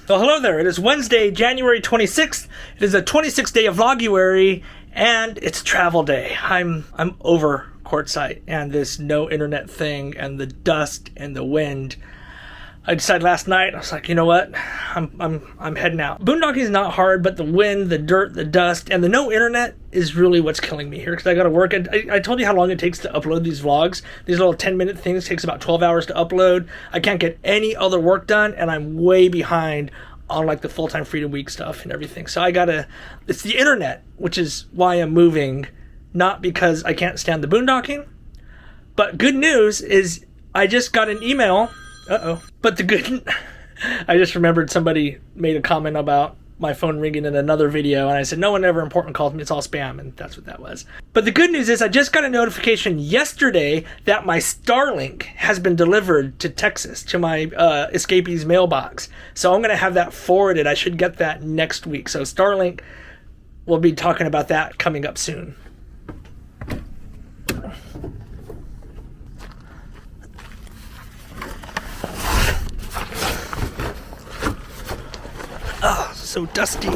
Well, hello there. It is Wednesday, January 26th. It is a 26th day of Vloguary, and it's travel day. I'm over Quartzsite and this no internet thing and the dust and the wind. I decided last night, I was like, you know what? I'm heading out. Boondocking is not hard, but the wind, the dirt, the dust, and the no internet is really what's killing me here because I got to work. I told you how long it takes to upload these vlogs. These little 10-minute things takes about 12 hours to upload. I can't get any other work done, and I'm way behind on like the full-time Freedom Week stuff and everything. So it's the internet, which is why I'm moving, not because I can't stand the boondocking. But good news is I just got an email. But I just remembered somebody made a comment about my phone ringing in another video, and I said, no one ever important calls me, it's all spam, and that's what that was. But the good news is I just got a notification yesterday that my Starlink has been delivered to Texas, to my escapee's mailbox. So I'm going to have that forwarded. I should get that next week. So Starlink, we'll be talking about that coming up soon. Oh, so dusty.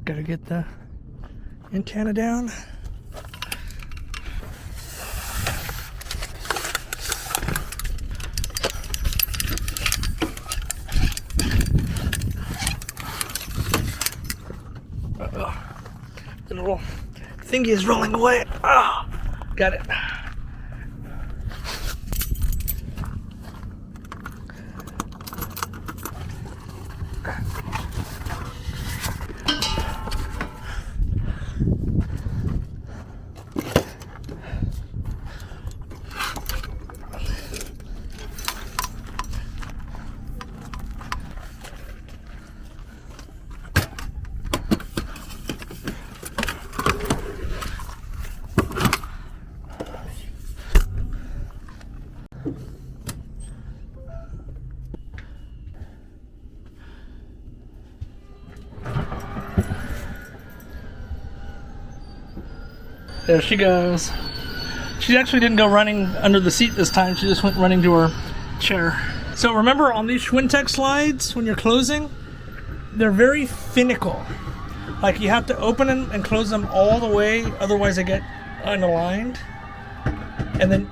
Gotta get the antenna down. The little thingy is rolling away. Oh, got it. There she goes. She actually didn't go running under the seat this time. She just went running to her chair. So remember on these Schwintek slides, when you're closing, they're very finical. Like you have to open them and close them all the way, otherwise they get unaligned. And then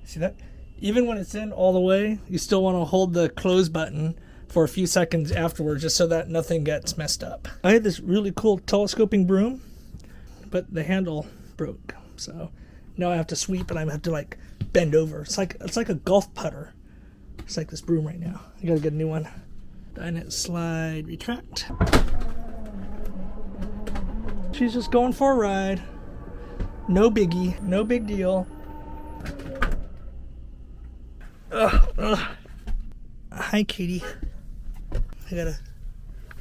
see that? Even when it's in all the way, you still want to hold the close button for a few seconds afterwards, just so that nothing gets messed up. I had this really cool telescoping broom, but the handle broke. So now I have to sweep and I have to like bend over. It's like a golf putter. It's like this broom right now. I gotta get a new one. Dinette, slide, retract. She's just going for a ride. No biggie, no big deal. Hi, Katie. I gotta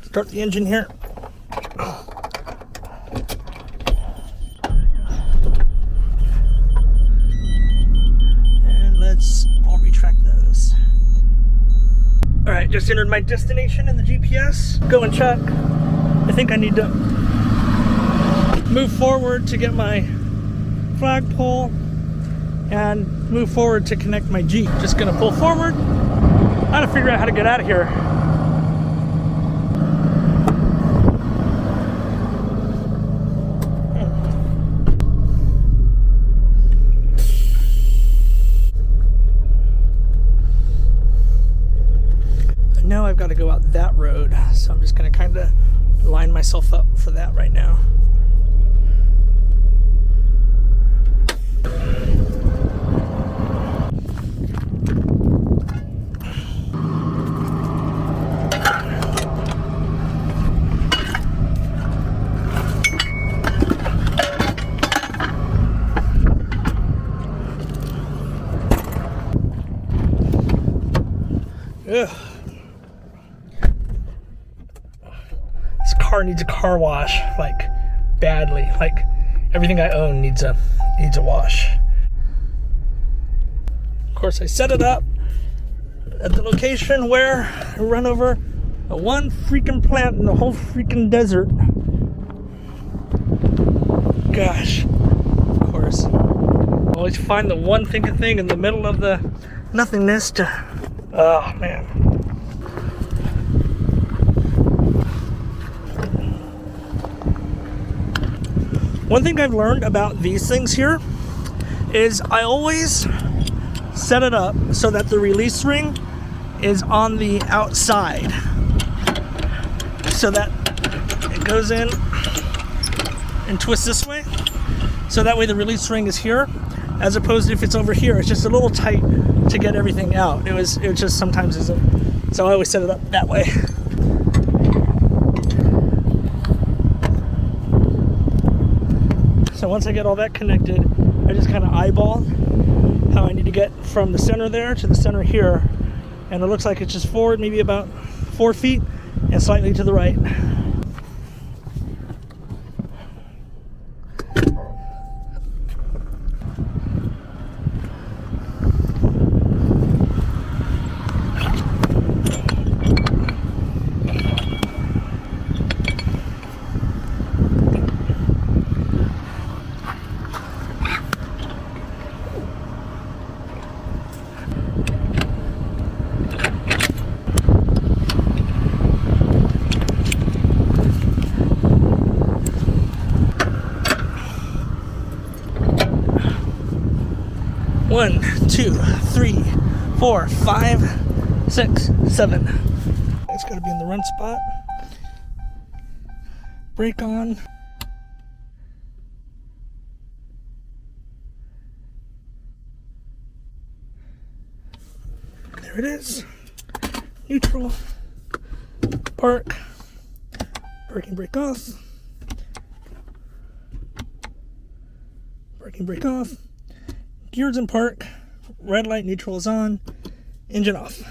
start the engine here. And I'll retract those. All right, just entered my destination in the GPS. Go and check. I think I need to move forward to get my flagpole and move forward to connect my Jeep. Just gonna pull forward. I gotta figure out how to get out of here. I know I've got to go out that road, so I'm just gonna kind of line myself up for that right now. Ugh. This car needs a car wash, like badly. Like everything I own needs a wash. Of course, I set it up at the location where I run over the one freaking plant in the whole freaking desert. Gosh, of course. Always find the one thinking thing in the middle of the nothingness to, oh man. One thing I've learned about these things here is I always set it up so that the release ring is on the outside, so that it goes in and twists this way, so that way the release ring is here, as opposed to if it's over here, it's just a little tight to get everything out. It just sometimes isn't, so I always set it up that way. So once I get all that connected, I just kind of eyeball how I need to get from the center there to the center here, and it looks like it's just forward maybe about 4 feet and slightly to the right. One, 2, 3, 4, 5, 6, 7. It's got to be in the run spot. Brake on. There it is. Neutral. Park. Parking brake off. Parking brake off. Gears in park, red light, neutral is on, engine off.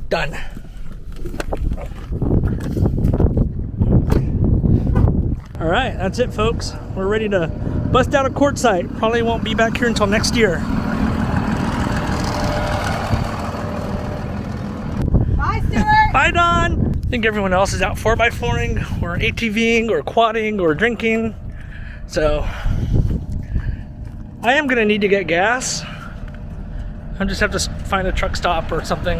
Done. All right, that's it, folks. We're ready to bust out a Quartzsite. Probably won't be back here until next year. Bye, Stuart. Bye, Don. I think everyone else is out 4x4ing or ATVing or quadding or drinking. So I am gonna need to get gas. I just have to find a truck stop or something.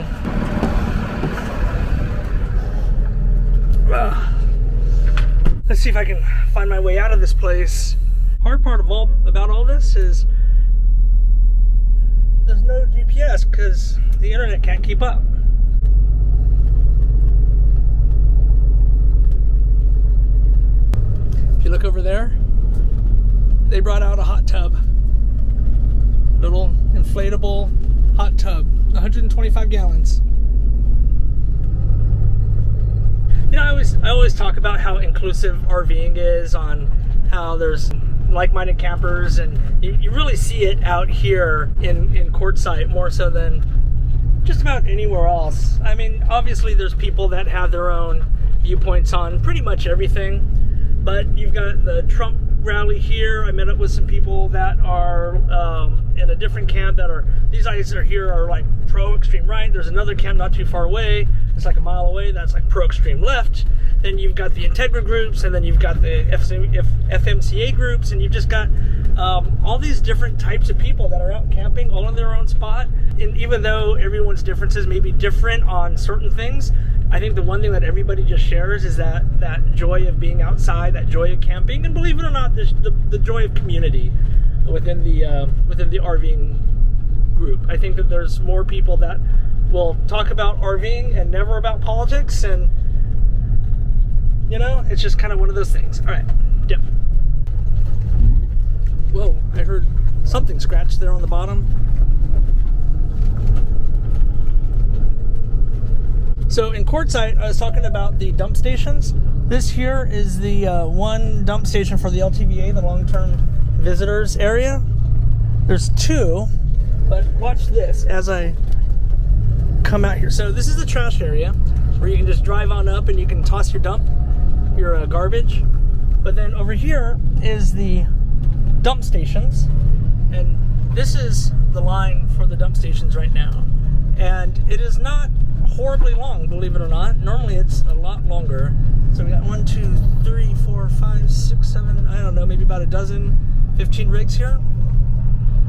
Let's see if I can find my way out of this place. Hard part of about all this is there's no GPS because the internet can't keep up. If you look over there, they brought out a hot tub. Little inflatable hot tub, 125 gallons. You know, I always talk about how inclusive RVing is, on how there's like-minded campers, and you really see it out here in Quartzsite more so than just about anywhere else. I mean, obviously there's people that have their own viewpoints on pretty much everything, but you've got the Trump rally here. I met up with some people that are in a different camp that are, these guys are here are like pro extreme right. There's another camp not too far away, it's like a mile away, that's like pro extreme left. Then you've got the Integra groups, and then you've got the FMCA groups, and you've just got all these different types of people that are out camping all in their own spot. And even though everyone's differences may be different on certain things, I think the one thing that everybody just shares is that joy of being outside, that joy of camping, and believe it or not, the joy of community within the RVing group. I think that there's more people that will talk about RVing and never about politics, and you know, it's just kind of one of those things. All right, dip. Whoa, I heard something scratch there on the bottom. So in Quartzsite, I was talking about the dump stations. This here is the one dump station for the LTVA, the long-term visitors area. There's two, but watch this as I come out here. So this is the trash area where you can just drive on up and you can toss your garbage. But then over here is the dump stations, and this is the line for the dump stations right now. And it is not horribly long, believe it or not. Normally it's a lot longer. So we got 1, 2, 3, 4, 5, 6, 7, I don't know, maybe about a dozen, 15 rigs here.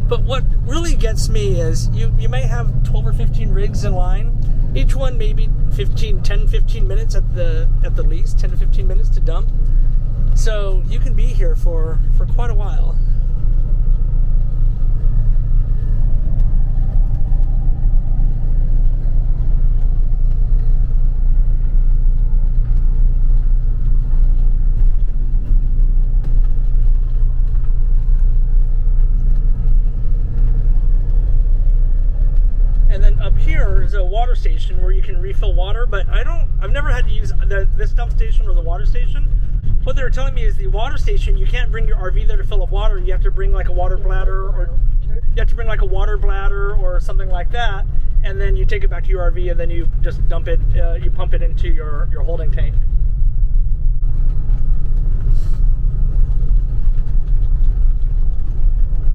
But what really gets me is you may have 12 or 15 rigs in line. Each one maybe 10, 15 minutes at the least, 10 to 15 minutes to dump. So you can be here for quite a while. And then up here is a water station where you can refill water, but I've never had to use this dump station or the water station. What they were telling me is the water station, you can't bring your RV there to fill up water. You have to bring like a water bladder, or something like that, and then you take it back to your RV and then you just dump it, you pump it into your holding tank.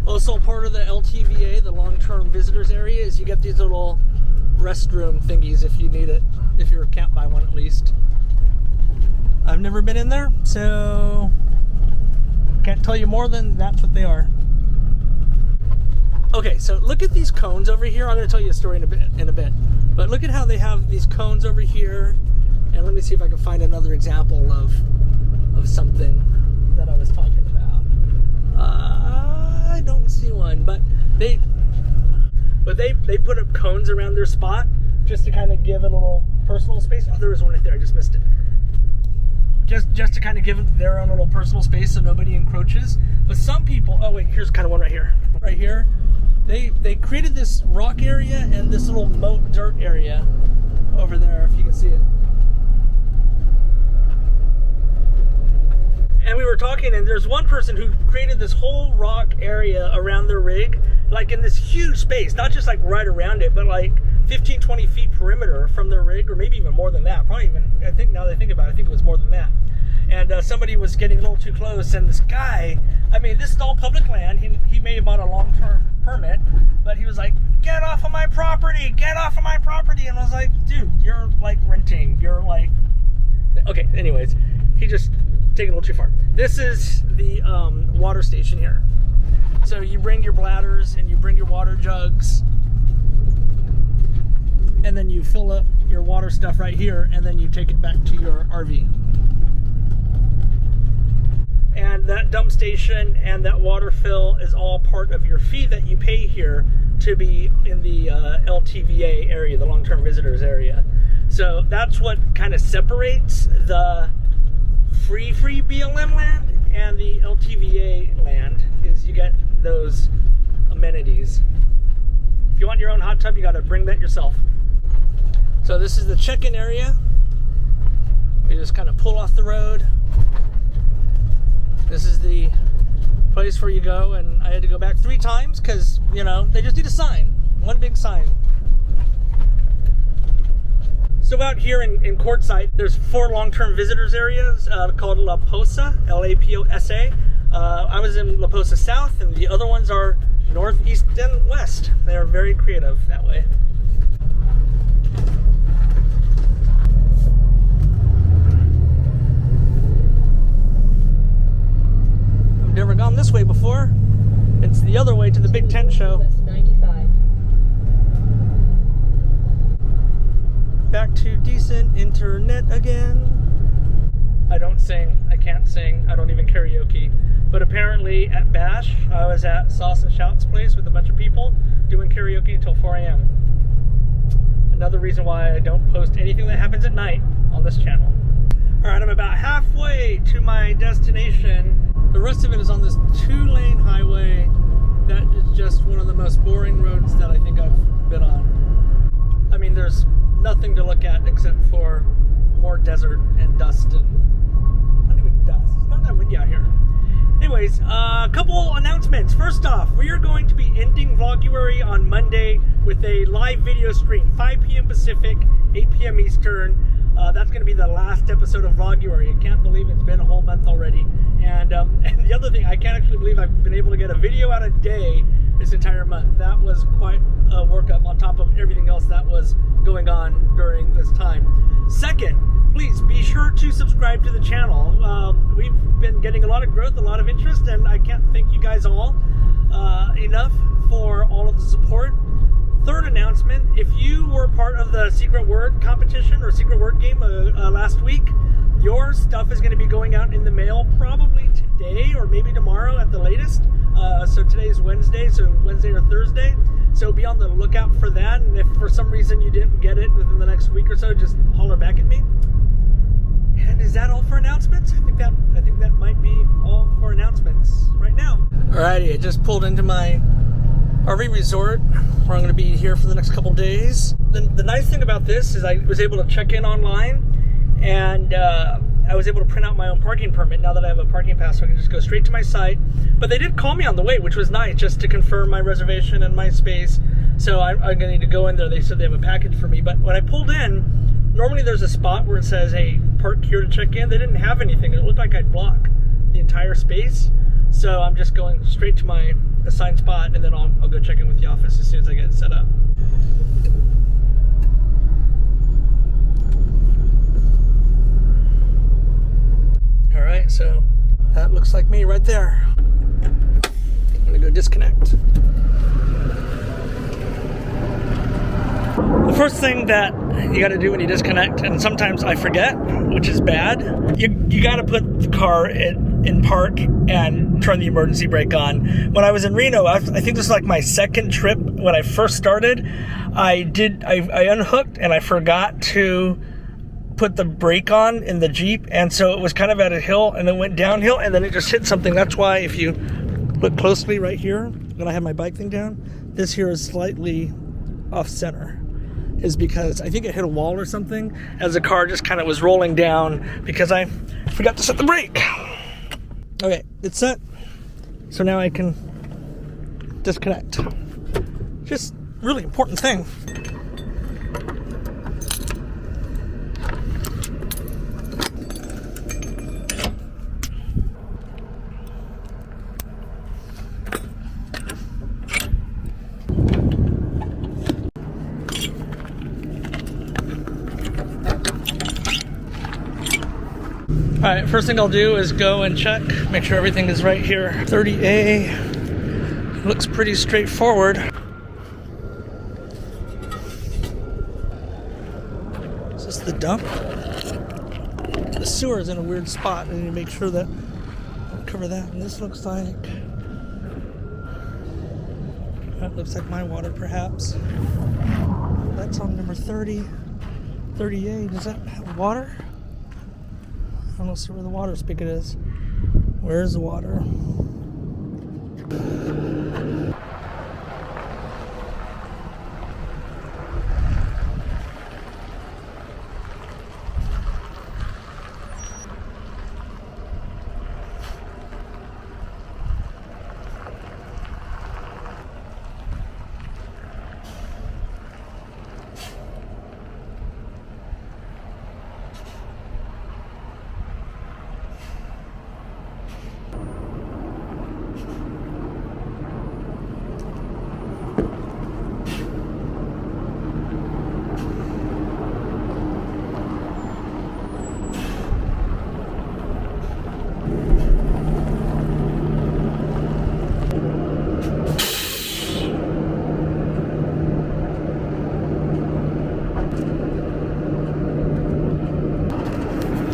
Also, part of the LTVA, the long-term visitors area, is you get these little restroom thingies if you need it, if you're camped by one at least. I've never been in there, so can't tell you more than that's what they are. Okay, so look at these cones over here. I'm going to tell you a story in a bit. But look at how they have these cones over here. And let me see if I can find another example of something that I was talking about. I don't see one, but they put up cones around their spot just to kind of give it a little personal space. Oh, there was one right there. I just missed it. Just to kind of give it their own little personal space so nobody encroaches. But some people, oh wait, here's kind of one right here. Right here, they created this rock area and this little moat dirt area over there, if you can see it. And we were talking, and there's one person who created this whole rock area around their rig, like in this huge space, not just like right around it, but like 15, 20 feet perimeter from their rig, or maybe even more than that. Probably even, I think now that I think about it, I think it was more than that. And somebody was getting a little too close, and this guy, I mean, this is all public land. He may have bought a long-term permit, but he was like, get off of my property, get off of my property. And I was like, dude, you're like renting. You're like, okay, anyways, he just taking a little too far. This is the water station here. So you bring your bladders and you bring your water jugs, and then you fill up your water stuff right here, and then you take it back to your RV. And that dump station and that water fill is all part of your fee that you pay here to be in the LTVA area, the long-term visitors area. So that's what kind of separates the free BLM land and the LTVA land, is you get those amenities. If you want your own hot tub, you got to bring that yourself. So this is the check-in area. You just kind of pull off the road. This is the place where you go, and I had to go back 3 times because, you know, they just need a sign. One big sign. So out here in Quartzsite, there's 4 long-term visitors areas called La Posa, L-A-P-O-S-A. I was in La Posa South, and the other ones are north, east, and west. They are very creative that way. I've never gone this way before. It's the other way to the big tent show. Back to decent internet again. I don't sing, I can't sing, I don't even karaoke. But apparently at Bash, I was at Sauce and Shout's place with a bunch of people doing karaoke until 4 a.m. Another reason why I don't post anything that happens at night on this channel. Alright, I'm about halfway to my destination. The rest of it is on this 2-lane highway that is just one of the most boring roads that I think I've been on. I mean, there's nothing to look at except for more desert and dust, and not even dust. It's not that windy out here. Anyways, a couple announcements. announcements. First off, we are going to be ending Vloguary on Monday with a live video stream, 5 p.m. Pacific, 8 p.m. Eastern. That's going to be the last episode of Vloguary. I can't believe it's been a whole month already. And the other thing, I can't actually believe I've been able to get a video out a day this entire month. That was quite a workup on top of everything else that was going on during this time. Second, please be sure to subscribe to the channel. We've been getting a lot of growth, a lot of interest, and I can't thank you guys all enough for all of the support. Third announcement, if you were part of the secret word competition or secret word game last week, your stuff is going to be going out in the mail probably today or maybe tomorrow at the latest. So today's Wednesday, so Wednesday or Thursday. So be on the lookout for that. And if for some reason you didn't get it within the next week or so, just holler back at me. And is that all for announcements? I think that might be all for announcements right now. Alrighty, I just pulled into my RV resort where I'm going to be here for the next couple days. The nice thing about this is I was able to check in online, and I was able to print out my own parking permit now that I have a parking pass, so I can just go straight to my site. But they did call me on the way, which was nice, just to confirm my reservation and my space. So I'm going to need to go in there. They said they have a package for me. But when I pulled in, normally there's a spot where it says, hey, park here to check in. They didn't have anything. It looked like I'd block the entire space. So I'm just going straight to my assigned spot, and then I'll go check in with the office as soon as I get it set up. All right, so that looks like me right there. I'm gonna go disconnect. The first thing that you got to do when you disconnect, and sometimes I forget, which is bad, you got to put the car in park and turn the emergency brake on. When I was in Reno, I think this is like my second trip. When I first started, I unhooked and I forgot to put the brake on in the Jeep, and so it was kind of at a hill and then went downhill and then it just hit something. That's why if you look closely right here, when I have my bike thing down, this here is slightly off center, is because I think it hit a wall or something as the car just kind of was rolling down because I forgot to set the brake. Okay, it's set. So now I can disconnect. Just really important thing. Alright, first thing I'll do is go and check, make sure everything is right here. 30A looks pretty straightforward. Is this the dump? The sewer is in a weird spot. I need to make sure that I'll cover that. And this looks like, that looks like my water perhaps. That's on number 30. 30A, does that have water? I don't see where the water spigot is. Where's the water?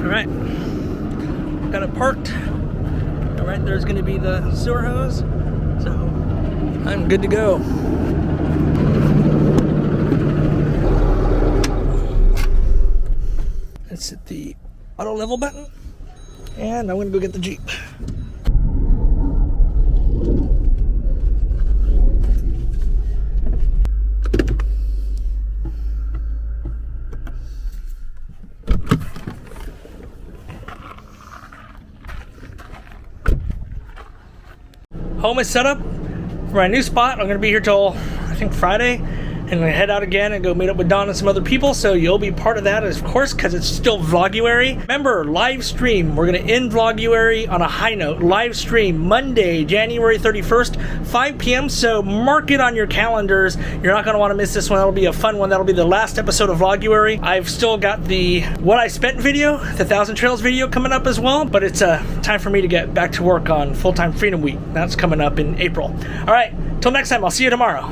Alright, got it parked. Alright, there's going to be the sewer hose, so I'm good to go. Let's hit the auto level button, and I'm going to go get the Jeep. home is set up for my new spot. I'm gonna be here till I think Friday. And I'm gonna head out again and go meet up with Don and some other people, so you'll be part of that, of course, because it's still Vloguary. Remember, live stream. We're gonna end Vloguary on a high note. Live stream Monday, January 31st, 5 p.m. So mark it on your calendars. You're not gonna want to miss this one. That'll be a fun one. That'll be the last episode of Vloguary. I've still got the What I Spent video, the 1,000 Trails video coming up as well. But it's time for me to get back to work on Full-Time Freedom Week. That's coming up in April. All right, till next time. I'll see you tomorrow.